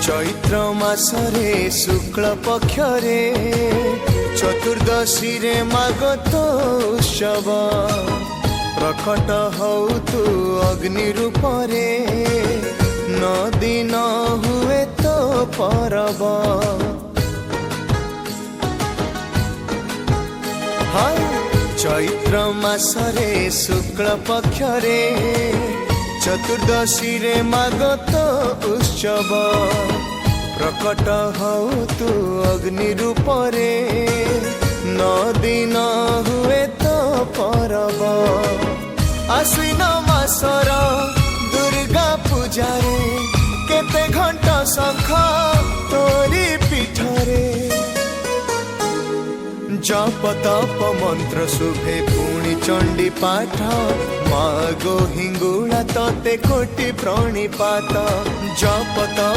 चैत्र मासरे शुक्ल पक्षरे चतुर्दशी रे मागतो उत्सव प्रकट हौ तू अग्नि रूपरे नदी न हुए तो परब। हाँ चैत्र मासरे शुक्ल पक्षरे चतुर्दशी रे मागतो उत्सव प्रकट हौ तू अग्नि रूपरे नदी न हुए तो परब। आश्विन मासर दुर्गा पूजारे केते घंटा शंख तोरी पीठरे जप तप मंत्र शुभे पुणी चंडी पाठ मागो हिंगुला तते कोटि प्रणिपात जप तप